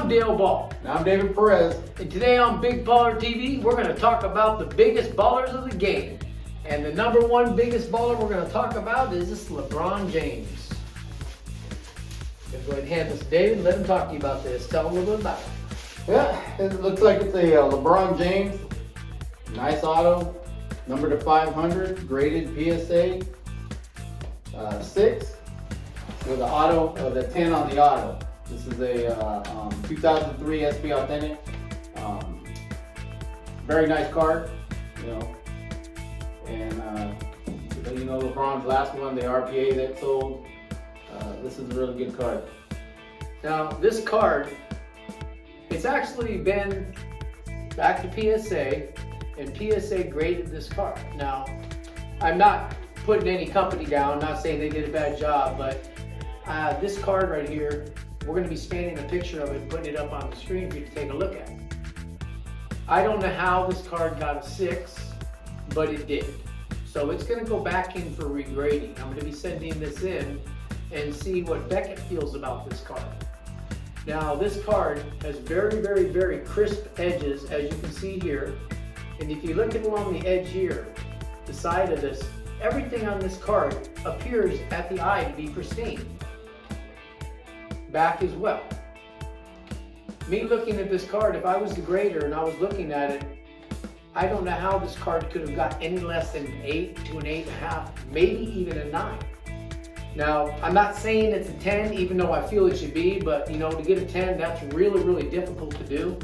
I'm Dale Ball. And I'm David Perez. And today on Big Baller TV, we're going to talk about the biggest ballers of the game. And the number one biggest baller we're going to talk about is this LeBron James. Let's go ahead and hand this to David and let him talk to you about this. Tell him a little bit about it. Yeah, it looks like it's a LeBron James. Nice auto. Number to 500. Graded PSA 6. With the auto, the 10 on the auto. This is a 2003 SP Authentic. Very nice card, you know. And you know LeBron's last one, the RPA that sold. This is a really good card. Now this card, it's actually been back to PSA, and PSA graded this card. Now, I'm not putting any company down, not saying they did a bad job, but this card right here, we're going to be scanning a picture of it and putting it up on the screen for you to take a look at. I don't know how this card got a 6, but it did. So it's going to go back in for regrading. I'm going to be sending this in and see what Beckett feels about this card. Now this card has very, very, very crisp edges, as you can see here. And if you look at along the edge here, the side of this, everything on this card appears at the eye to be pristine. Back as well. Me looking at this card, if I was the grader and I was looking at it, I don't know how this card could have got any less than an 8 to an 8.5, maybe even a 9. Now, I'm not saying it's a 10, even though I feel it should be, but you know, to get a 10, that's really, really difficult to do.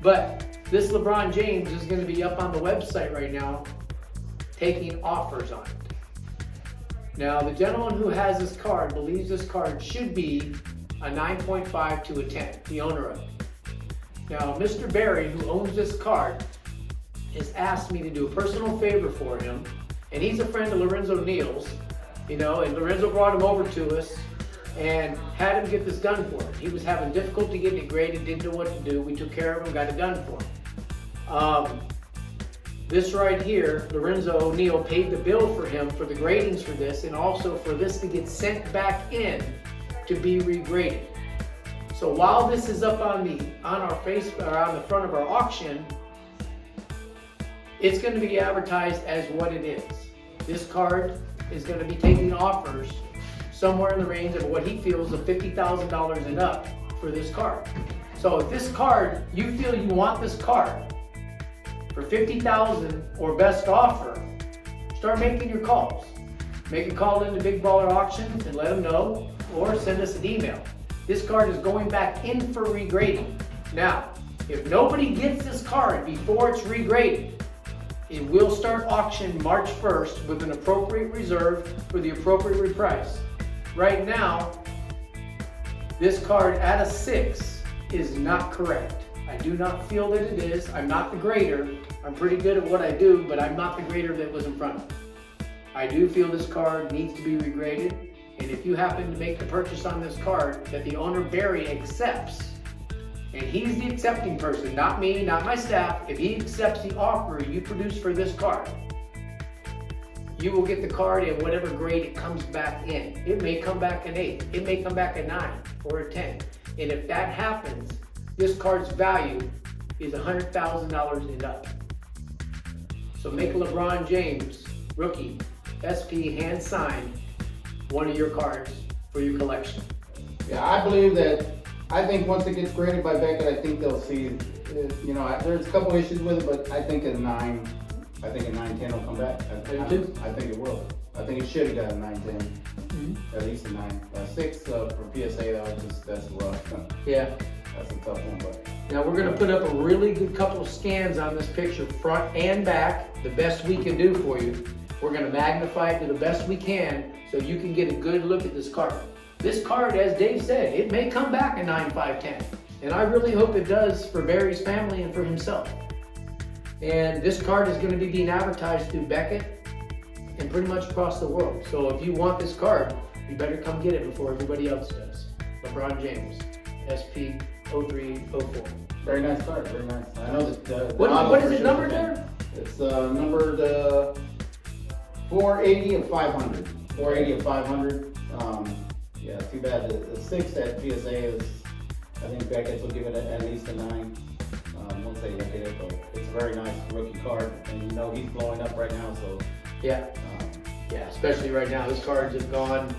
But this LeBron James is going to be up on the website right now, taking offers on it. Now, the gentleman who has this card believes this card should be a 9.5 to a 10, the owner of it. Now, Mr. Barry, who owns this card, has asked me to do a personal favor for him, and he's a friend of Lorenzo Neal's, you know, and Lorenzo brought him over to us and had him get this done for him. He was having difficulty getting it graded, didn't know what to do. We took care of him, got it done for him. This right here, Lorenzo O'Neal paid the bill for him for the gradings for this, and also for this to get sent back in to be regraded. So while this is up on the front of our auction, it's going to be advertised as what it is. This card is going to be taking offers somewhere in the range of what he feels of $50,000 and up for this card. So if this card, you feel you want this card for $50,000 or best offer, start making your calls. Make a call into Big Baller Auctions and let them know, or send us an email. This card is going back in for regrading. Now, if nobody gets this card before it's regraded, it will start auction March 1st with an appropriate reserve for the appropriate price. Right now, this card at a 6 is not correct. I do not feel that it is. I'm not the grader. I'm pretty good at what I do, but I'm not the grader that was in front of me. I do feel this card needs to be regraded, and if you happen to make the purchase on this card that the owner Barry accepts, and he's the accepting person, not me, not my staff, if he accepts the offer you produce for this card, you will get the card in whatever grade it comes back in. It may come back an 8, it may come back a 9 or a 10. And if that happens, this card's value is $100,000 and up. So make LeBron James, rookie, SP, hand signed, one of your cards for your collection. Yeah, I think once it gets graded by Beckett, I think they'll see, you know, there's a couple issues with it, but I think a 9, 10 will come back. I think it will. I think it should have got a 9, 10. Mm-hmm. At least a 9. 6 for PSA though, that's rough. Yeah. That's a tough one, but. Now we're going to put up a really good couple of scans on this picture, front and back, the best we can do for you. We're going to magnify it to the best we can so you can get a good look at this card. This card, as Dave said, it may come back a 9, 5, 10. And I really hope it does for Barry's family and for himself. And this card is going to be being advertised through Beckett and pretty much across the world. So if you want this card, you better come get it before everybody else does. LeBron James, SP 0304. Very nice card, very nice. I know that. What is it numbered there? It's numbered 480 of 500. 480 of 500. Yeah, too bad the 6 at PSA is I think Beckett's will give it at least a 9. Once they look at it, but it's a very nice rookie card, and you know he's blowing up right now, so. Yeah, yeah, especially right now, this card's just gone,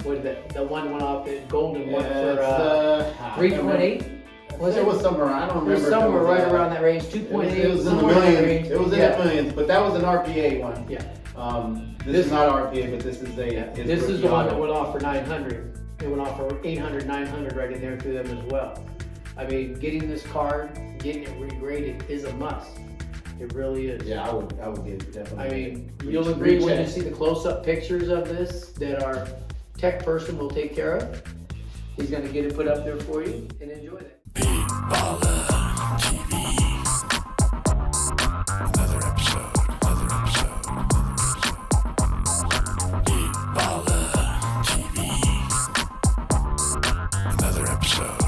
what is it, the one went off, the golden one for, 3.8? It was somewhere, I don't It was remember. somewhere if it was, right around that range, 2.8. It was in the somewhere in that millions, range. it was in the millions, but that was an RPA one. Yeah. This is not RPA, but this is a. Yeah, his this is rookie the one that auto. went off for 900. It went off for 800, 900 right in there through them as well. I mean, getting this card, getting it regraded is a must. It really is. Yeah, I would get definitely. I mean, you'll agree when you recheck. see the close-up pictures of this that our tech person will take care of. He's gonna get it put up there for you and enjoy that. Another episode. Big Baller TV. Another episode.